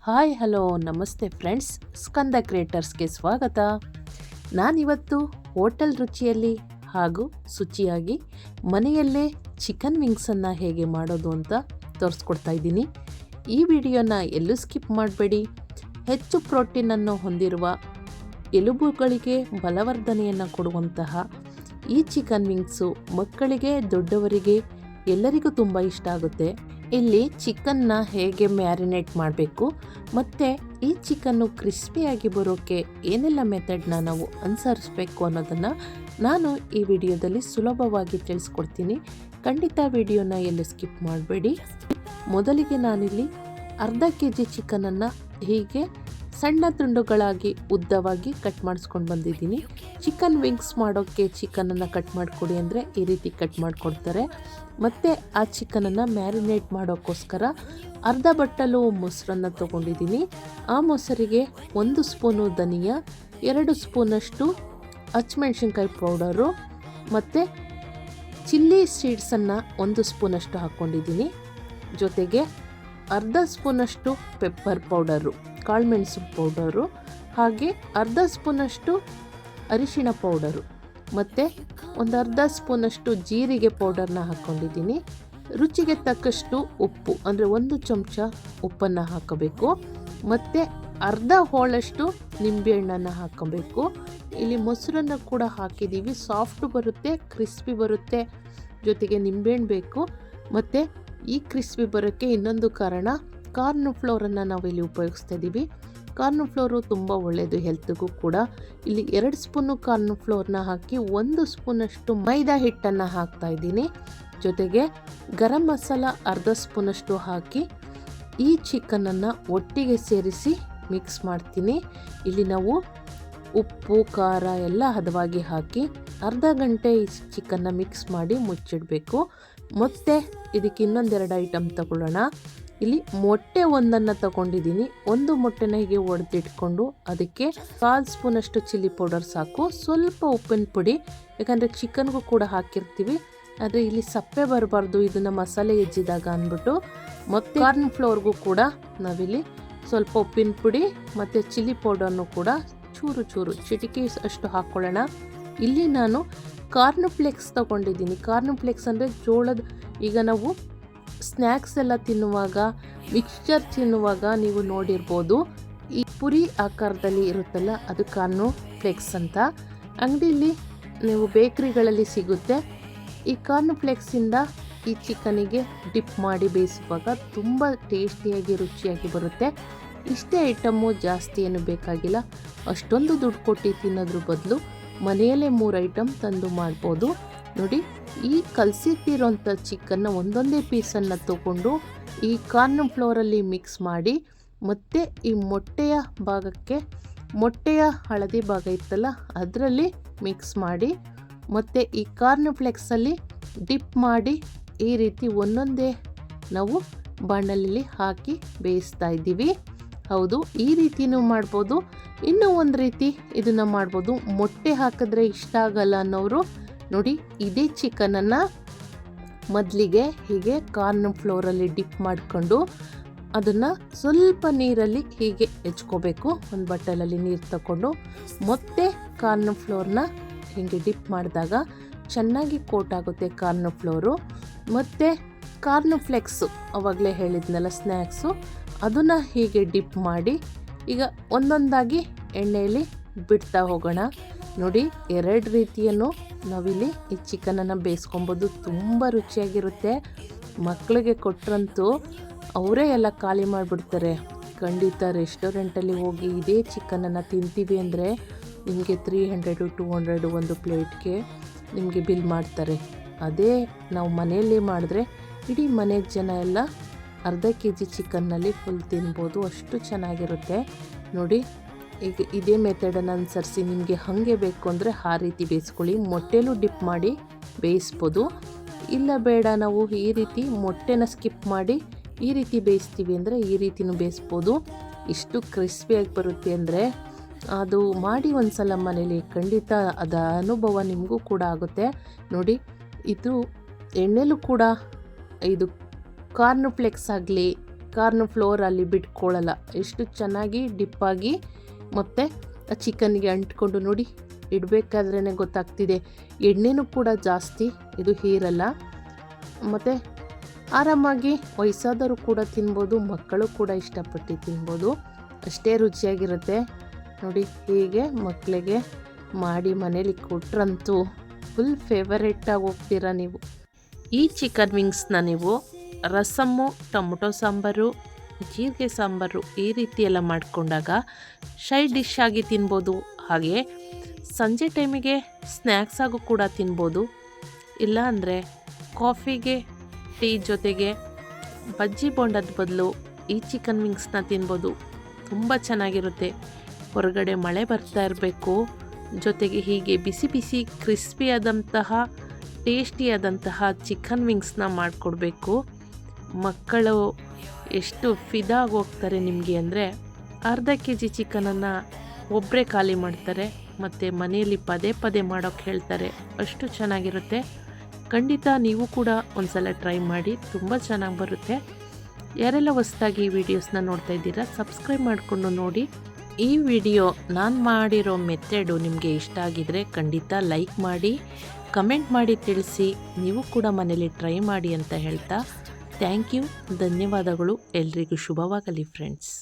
Hi hello ನಮಸ್ತೆ friends, ಸ್ಕಂದ ಕ್ರಿಯೇಟರ್ಸ್ಗೆ ಸ್ವಾಗತ. ನಾನಿವತ್ತು ಹೋಟೆಲ್ ರುಚಿಯಲ್ಲಿ ಹಾಗೂ ಶುಚಿಯಾಗಿ ಮನೆಯಲ್ಲೇ ಚಿಕನ್ ವಿಂಗ್ಸನ್ನು ಹೇಗೆ ಮಾಡೋದು ಅಂತ ತೋರಿಸ್ಕೊಡ್ತಾ ಇದ್ದೀನಿ. ಈ ವಿಡಿಯೋನ ಎಲ್ಲೂ ಸ್ಕಿಪ್ ಮಾಡಬೇಡಿ. ಹೆಚ್ಚು ಪ್ರೋಟೀನನ್ನು ಹೊಂದಿರುವ ಎಲುಬುಗಳಿಗೆ ಬಲವರ್ಧನೆಯನ್ನು ಕೊಡುವಂತಹ ಈ ಚಿಕನ್ ವಿಂಗ್ಸು ಮಕ್ಕಳಿಗೆ ದೊಡ್ಡವರಿಗೆ ಎಲ್ಲರಿಗೂ ತುಂಬ ಇಷ್ಟ ಆಗುತ್ತೆ. ಇಲ್ಲಿ ಚಿಕನ್ನ ಹೇಗೆ ಮ್ಯಾರಿನೇಟ್ ಮಾಡಬೇಕು ಮತ್ತು ಈ ಚಿಕನ್ನು ಕ್ರಿಸ್ಪಿಯಾಗಿ ಬರೋಕ್ಕೆ ಏನೆಲ್ಲ ಮೆಥಡ್ನ ನಾವು ಅನುಸರಿಸಬೇಕು ಅನ್ನೋದನ್ನು ನಾನು ಈ ವಿಡಿಯೋದಲ್ಲಿ ಸುಲಭವಾಗಿ ತಿಳಿಸ್ಕೊಡ್ತೀನಿ. ಖಂಡಿತ ವಿಡಿಯೋನ ಎಲ್ಲೂ ಸ್ಕಿಪ್ ಮಾಡಬೇಡಿ. ಮೊದಲಿಗೆ ನಾನಿಲ್ಲಿ ಅರ್ಧ kg ಚಿಕನನ್ನು ಹೀಗೆ ಸಣ್ಣ ತುಂಡುಗಳಾಗಿ ಉದ್ದವಾಗಿ ಕಟ್ ಮಾಡಿಸ್ಕೊಂಡು ಬಂದಿದ್ದೀನಿ. ಚಿಕನ್ ವಿಂಗ್ಸ್ ಮಾಡೋಕ್ಕೆ ಚಿಕನನ್ನು ಕಟ್ ಮಾಡಿಕೊಡಿ ಅಂದರೆ ಈ ರೀತಿ ಕಟ್ ಮಾಡಿಕೊಡ್ತಾರೆ. ಮತ್ತು ಆ ಚಿಕನನ್ನು ಮ್ಯಾರಿನೇಟ್ ಮಾಡೋಕ್ಕೋಸ್ಕರ ಅರ್ಧ ಬಟ್ಟಲು ಮೊಸರನ್ನು ತೊಗೊಂಡಿದ್ದೀನಿ. ಆ ಮೊಸರಿಗೆ 1 ಸ್ಪೂನು ಧನಿಯಾ, 2 ಸ್ಪೂನಷ್ಟು ಹಸಿಮೆಣಸಿನ್ಕಾಯಿ ಪೌಡರು ಮತ್ತು ಚಿಲ್ಲಿ ಸೀಡ್ಸನ್ನು 1 ಸ್ಪೂನಷ್ಟು ಹಾಕ್ಕೊಂಡಿದ್ದೀನಿ. ಜೊತೆಗೆ ಅರ್ಧ ಸ್ಪೂನಷ್ಟು ಪೆಪ್ಪರ್ ಪೌಡರು, ಕಾಳುಮೆಣಸು ಪೌಡರು, ಹಾಗೆ ಅರ್ಧ ಸ್ಪೂನಷ್ಟು ಅರಿಶಿಣ ಪೌಡರು ಮತ್ತು ಒಂದು ಅರ್ಧ ಸ್ಪೂನಷ್ಟು ಜೀರಿಗೆ ಪೌಡರ್ನ ಹಾಕ್ಕೊಂಡಿದ್ದೀನಿ. ರುಚಿಗೆ ತಕ್ಕಷ್ಟು ಉಪ್ಪು ಅಂದರೆ 1 ಚಮಚ ಉಪ್ಪನ್ನು ಹಾಕಬೇಕು ಮತ್ತು ಅರ್ಧ ಹೋಳಷ್ಟು ನಿಂಬೆಹಣ್ಣನ್ನು ಹಾಕಬೇಕು. ಇಲ್ಲಿ ಮೊಸರನ್ನು ಕೂಡ ಹಾಕಿದ್ದೀವಿ, ಸಾಫ್ಟ್ ಬರುತ್ತೆ, ಕ್ರಿಸ್ಪಿ ಬರುತ್ತೆ. ಜೊತೆಗೆ ನಿಂಬೆಹಣ್ಣು ಬೇಕು. ಮತ್ತು ಈ ಕ್ರಿಸ್ಪಿ ಬರೋಕ್ಕೆ ಇನ್ನೊಂದು ಕಾರಣ, ಕಾರ್ನ್ ಫ್ಲೋರನ್ನು ನಾವಿಲ್ಲಿ ಉಪಯೋಗಿಸ್ತಾ ಇದ್ದೀವಿ. ಕಾರ್ನ್ ಫ್ಲೋರು ತುಂಬ ಒಳ್ಳೆಯದು ಹೆಲ್ತ್ಗೂ ಕೂಡ. ಇಲ್ಲಿ 2 ಸ್ಪೂನು ಕಾರ್ನ್ ಫ್ಲೋರ್ನ ಹಾಕಿ 1 ಸ್ಪೂನಷ್ಟು ಮೈದಾ ಹಿಟ್ಟನ್ನು ಹಾಕ್ತಾ ಇದ್ದೀನಿ. ಜೊತೆಗೆ ಗರಂ ಮಸಾಲ ಅರ್ಧ ಸ್ಪೂನಷ್ಟು ಹಾಕಿ ಈ ಚಿಕನನ್ನು ಒಟ್ಟಿಗೆ ಸೇರಿಸಿ ಮಿಕ್ಸ್ ಮಾಡ್ತೀನಿ. ಇಲ್ಲಿ ನಾವು ಉಪ್ಪು ಖಾರ ಎಲ್ಲ ಹದವಾಗಿ ಹಾಕಿ ಅರ್ಧ ಗಂಟೆ ಈ ಚಿಕನ್ನ ಮಿಕ್ಸ್ ಮಾಡಿ ಮುಚ್ಚಿಡಬೇಕು. ಮತ್ತು ಇದಕ್ಕೆ ಇನ್ನೊಂದೆರಡು ಐಟಮ್ ತಗೊಳ್ಳೋಣ. ಇಲ್ಲಿ ಮೊಟ್ಟೆ ಒಂದನ್ನು ತಗೊಂಡಿದ್ದೀನಿ. 1 ಮೊಟ್ಟೆನ ಹೀಗೆ ಒಡೆದಿಟ್ಕೊಂಡು ಅದಕ್ಕೆ 1/4 ಸ್ಪೂನಷ್ಟು ಚಿಲ್ಲಿ ಪೌಡರ್ ಸಾಕು, ಸ್ವಲ್ಪ ಉಪ್ಪಿನ ಪುಡಿ, ಯಾಕಂದರೆ ಚಿಕನ್ಗೂ ಕೂಡ ಹಾಕಿರ್ತೀವಿ, ಆದರೆ ಇಲ್ಲಿ ಸಪ್ಪೆ ಬರಬಾರ್ದು ಇದನ್ನು ಮಸಾಲೆ ಹೆಜ್ಜಿದಾಗ ಅಂದ್ಬಿಟ್ಟು. ಮತ್ತು ಕಾರ್ನ್ ಫ್ಲೋರ್ಗೂ ಕೂಡ ನಾವಿಲ್ಲಿ ಸ್ವಲ್ಪ ಉಪ್ಪಿನ ಪುಡಿ ಮತ್ತು ಚಿಲ್ಲಿ ಪೌಡರ್ನು ಕೂಡ ಚೂರು ಚಿಟಿಕೆ ಅಷ್ಟು ಹಾಕ್ಕೊಳ್ಳೋಣ. ಇಲ್ಲಿ ನಾನು ಕಾರ್ನ್ ಫ್ಲೇಕ್ಸ್ ತೊಗೊಂಡಿದ್ದೀನಿ. ಕಾರ್ನ್ ಫ್ಲೇಕ್ಸ್ ಅಂದರೆ ಜೋಳದ, ಈಗ ನಾವು ಸ್ನ್ಯಾಕ್ಸ್ ಎಲ್ಲ ತಿನ್ನುವಾಗ, ಮಿಕ್ಸ್ಚರ್ ತಿನ್ನುವಾಗ ನೀವು ನೋಡಿರ್ಬೋದು, ಈ ಪುರಿ ಆಕಾರದಲ್ಲಿ ಇರುತ್ತಲ್ಲ ಅದು ಕಾರ್ನ್ ಫ್ಲೇಕ್ಸ್ ಅಂತ. ಅಂಗಡಿಯಲ್ಲಿ ನೀವು ಬೇಕ್ರಿಗಳಲ್ಲಿ ಸಿಗುತ್ತೆ. ಈ ಕಾರ್ನ್ ಫ್ಲೇಕ್ಸಿಂದ ಈ ಚಿಕನಿಗೆ ಡಿಪ್ ಮಾಡಿ ಬೇಯಿಸುವಾಗ ತುಂಬ ಟೇಸ್ಟಿಯಾಗಿ ರುಚಿಯಾಗಿ ಬರುತ್ತೆ. ಇಷ್ಟೇ ಐಟಮ್ಮು, ಜಾಸ್ತಿ ಏನು ಬೇಕಾಗಿಲ್ಲ. ಅಷ್ಟೊಂದು ದುಡ್ಡು ಕೊಟ್ಟು ತಿನ್ನೋದ್ರ ಬದಲು ಮನೆಯಲ್ಲೇ 3 ಐಟಮ್ ತಂದು ಮಾಡ್ಬೋದು. ನೋಡಿ, ಈ ಕಲಸಿಟ್ಟಿರೋಂಥ ಚಿಕನ್ನ ಒಂದೊಂದೇ ಪೀಸನ್ನು ತಗೊಂಡು ಈ ಕಾರ್ನ್ ಫ್ಲೋರಲ್ಲಿ ಮಿಕ್ಸ್ ಮಾಡಿ, ಮತ್ತು ಈ ಮೊಟ್ಟೆಯ ಹಳದಿ ಭಾಗ ಇತ್ತಲ್ಲ ಅದರಲ್ಲಿ ಮಿಕ್ಸ್ ಮಾಡಿ, ಮತ್ತು ಈ ಕಾರ್ನ್ ಫ್ಲೇಕ್ಸಲ್ಲಿ ಡಿಪ್ ಮಾಡಿ ಈ ರೀತಿ ಒಂದೊಂದೇ ನಾವು ಬಾಣಲೆಯಲ್ಲಿ ಹಾಕಿ ಬೇಯಿಸ್ತಾ ಇದ್ದೀವಿ. ಹೌದು, ಈ ರೀತಿಯೂ ಮಾಡ್ಬೋದು. ಇನ್ನೂ ಒಂದು ರೀತಿ ಇದನ್ನು ಮಾಡ್ಬೋದು. ಮೊಟ್ಟೆ ಹಾಕಿದ್ರೆ ಇಷ್ಟ ಆಗಲ್ಲ ಅನ್ನೋರು ನೋಡಿ, ಇದೇ ಚಿಕನನ್ನು ಮೊದಲಿಗೆ ಹೀಗೆ ಕಾರ್ನ್ ಫ್ಲೋರಲ್ಲಿ ಡಿಪ್ ಮಾಡಿಕೊಂಡು ಅದನ್ನು ಸ್ವಲ್ಪ ನೀರಲ್ಲಿ ಹೀಗೆ ಹೆಚ್ಕೋಬೇಕು. ಒಂದು ಬಟ್ಟಲಲ್ಲಿ ನೀರು ತಗೊಂಡು ಮತ್ತೆ ಕಾರ್ನ್ ಫ್ಲೋರ್ನ ಹೀಗೆ ಡಿಪ್ ಮಾಡಿದಾಗ ಚೆನ್ನಾಗಿ ಕೋಟ್ ಆಗುತ್ತೆ ಕಾರ್ನ್ ಫ್ಲೋರು. ಮತ್ತು ಕಾರ್ನ್ ಫ್ಲೆಕ್ಸು ಆವಾಗಲೇ ಹೇಳಿದ್ನಲ್ಲ ಸ್ನ್ಯಾಕ್ಸು, ಅದನ್ನು ಹೀಗೆ ಡಿಪ್ ಮಾಡಿ ಈಗ ಒಂದೊಂದಾಗಿ ಎಣ್ಣೆಯಲ್ಲಿ ಬಿಡ್ತಾ ಹೋಗೋಣ. ನೋಡಿ, 2 ರೀತಿಯನ್ನು ನಾವಿಲ್ಲಿ ಈ ಚಿಕನನ್ನು ಬೇಯಿಸ್ಕೊಬೋದು. ತುಂಬ ರುಚಿಯಾಗಿರುತ್ತೆ. ಮಕ್ಕಳಿಗೆ ಕೊಟ್ಟರಂತೂ ಅವರೇ ಎಲ್ಲ ಖಾಲಿ ಮಾಡಿಬಿಡ್ತಾರೆ. ಖಂಡಿತ ರೆಸ್ಟೋರೆಂಟಲ್ಲಿ ಹೋಗಿ ಇದೇ ಚಿಕನನ್ನು ತಿಂತೀವಿ ಅಂದರೆ ನಿಮಗೆ 300-200 ಒಂದು ಪ್ಲೇಟ್ಗೆ ನಿಮಗೆ ಬಿಲ್ ಮಾಡ್ತಾರೆ. ಅದೇ ನಾವು ಮನೆಯಲ್ಲೇ ಮಾಡಿದ್ರೆ ಇಡೀ ಮನೆ ಜನ ಎಲ್ಲ ಅರ್ಧ kg ಚಿಕನ್ನಲ್ಲಿ ಫುಲ್ ತಿನ್ಬೋದು, ಅಷ್ಟು ಚೆನ್ನಾಗಿರುತ್ತೆ. ನೋಡಿ, ಈಗ ಇದೇ ಮೆಥಡನ್ನು ಅನುಸರಿಸಿ ನಿಮಗೆ ಹಾಗೆ ಬೇಕು ಅಂದರೆ ಆ ರೀತಿ ಬೇಯಿಸ್ಕೊಳ್ಳಿ. ಮೊಟ್ಟೆಲೂ ಡಿಪ್ ಮಾಡಿ ಬೇಯಿಸ್ಬೋದು. ಇಲ್ಲ ಬೇಡ ನಾವು ಈ ರೀತಿ ಮೊಟ್ಟೆನ ಸ್ಕಿಪ್ ಮಾಡಿ ಈ ರೀತಿ ಬೇಯಿಸ್ತೀವಿ ಅಂದರೆ ಈ ರೀತಿನೂ ಬೇಯಿಸ್ಬೋದು. ಇಷ್ಟು ಕ್ರಿಸ್ಪಿಯಾಗಿ ಬರುತ್ತೆ ಅಂದರೆ ಅದು ಮಾಡಿ ಒಂದು ಸಲ ಮನೇಲಿ, ಖಂಡಿತ ಅದರ ಅನುಭವ ನಿಮಗೂ ಕೂಡ ಆಗುತ್ತೆ. ನೋಡಿ, ಇದು ಎಣ್ಣೆಲೂ ಕೂಡ ಇದು ಕಾರ್ನ್ ಫ್ಲೇಕ್ಸ್ ಆಗಲಿ ಕಾರ್ನ್ ಫ್ಲೋರ್ ಅಲ್ಲಿ ಬಿಟ್ಕೊಳ್ಳಲ್ಲ, ಎಷ್ಟು ಚೆನ್ನಾಗಿ ಡಿಪ್ಪಾಗಿ ಮತ್ತು ಆ ಚಿಕನ್ಗೆ ಅಂಟ್ಕೊಂಡು ನೋಡಿ, ಇಡಬೇಕಾದ್ರೇ ಗೊತ್ತಾಗ್ತಿದೆ. ಎಣ್ಣೆನೂ ಕೂಡ ಜಾಸ್ತಿ ಇದು ಹೀರಲ್ಲ. ಮತ್ತು ಆರಾಮಾಗಿ ವಯಸ್ಸಾದವರು ಕೂಡ ತಿನ್ಬೋದು, ಮಕ್ಕಳು ಕೂಡ ಇಷ್ಟಪಟ್ಟು ತಿನ್ಬೋದು, ಅಷ್ಟೇ ರುಚಿಯಾಗಿರುತ್ತೆ. ನೋಡಿ, ಹೀಗೆ ಮಕ್ಕಳಿಗೆ ಮಾಡಿ ಮನೇಲಿ ಕೊಟ್ರಂತೂ ಫುಲ್ ಫೇವರೇಟಾಗಿ ಹೋಗ್ತೀರಾ ನೀವು. ಈ ಚಿಕನ್ ವಿಂಗ್ಸ್ನ ನೀವು ರಸಮ್ಮು, ಟೊಮೊಟೊ ಸಾಂಬಾರು, ಜೀರಿಗೆ ಸಾಂಬಾರು ಈ ರೀತಿ ಎಲ್ಲ ಮಾಡಿಕೊಂಡಾಗ ಸೈಡ್ ಡಿಶ್ ಆಗಿ ತಿನ್ಬೋದು. ಹಾಗೆ ಸಂಜೆ ಟೈಮಿಗೆ ಸ್ನ್ಯಾಕ್ಸ್ ಆಗು ಕೂಡ ತಿನ್ಬೋದು. ಇಲ್ಲ ಅಂದರೆ ಕಾಫಿಗೆ, ಟೀ ಜೊತೆಗೆ ಬಜ್ಜಿ ಬೋಂಡದ ಬದಲು ಈ ಚಿಕನ್ ವಿಂಗ್ಸ್ನ ತಿನ್ಬೋದು. ತುಂಬ ಚೆನ್ನಾಗಿರುತ್ತೆ. ಹೊರಗಡೆ ಮಳೆ ಬರ್ತಾ ಇರಬೇಕು, ಜೊತೆಗೆ ಹೀಗೆ ಬಿಸಿ ಬಿಸಿ ಕ್ರಿಸ್ಪಿಯಾದಂತಹ ಟೇಸ್ಟಿಯಾದಂತಹ ಚಿಕನ್ ವಿಂಗ್ಸ್ನ ಮಾಡಿಕೊಡ್ಬೇಕು. ಮಕ್ಕಳು ಎಷ್ಟು ಫಿದಾಗಿ ಹೋಗ್ತಾರೆ ನಿಮಗೆ ಅಂದರೆ, ಅರ್ಧ kg ಚಿಕನನ್ನು ಒಬ್ಬರೇ ಖಾಲಿ ಮಾಡ್ತಾರೆ ಮತ್ತು ಮನೆಯಲ್ಲಿ ಪದೇ ಪದೇ ಮಾಡೋಕ್ಕೆ ಹೇಳ್ತಾರೆ. ಅಷ್ಟು ಚೆನ್ನಾಗಿರುತ್ತೆ. ಖಂಡಿತ ನೀವು ಕೂಡ ಒಂದ್ಸಲ ಟ್ರೈ ಮಾಡಿ, ತುಂಬ ಚೆನ್ನಾಗಿ ಬರುತ್ತೆ. ಯಾರೆಲ್ಲ ಹೊಸದಾಗಿ ಈ ವಿಡಿಯೋಸ್ನ ನೋಡ್ತಾ ಇದ್ದೀರಾ, ಸಬ್ಸ್ಕ್ರೈಬ್ ಮಾಡಿಕೊಂಡು ನೋಡಿ. ಈ ವಿಡಿಯೋ ನಾನು ಮಾಡಿರೋ ಮೆಥಡು ನಿಮಗೆ ಇಷ್ಟ ಆಗಿದರೆ ಖಂಡಿತ ಲೈಕ್ ಮಾಡಿ, ಕಮೆಂಟ್ ಮಾಡಿ ತಿಳಿಸಿ. ನೀವು ಕೂಡ ಮನೇಲಿ ಟ್ರೈ ಮಾಡಿ ಅಂತ ಹೇಳ್ತಾ ಥ್ಯಾಂಕ್ ಯು, ಧನ್ಯವಾದಗಳು. ಎಲ್ರಿಗೂ ಶುಭವಾಗಲಿ ಫ್ರೆಂಡ್ಸ್.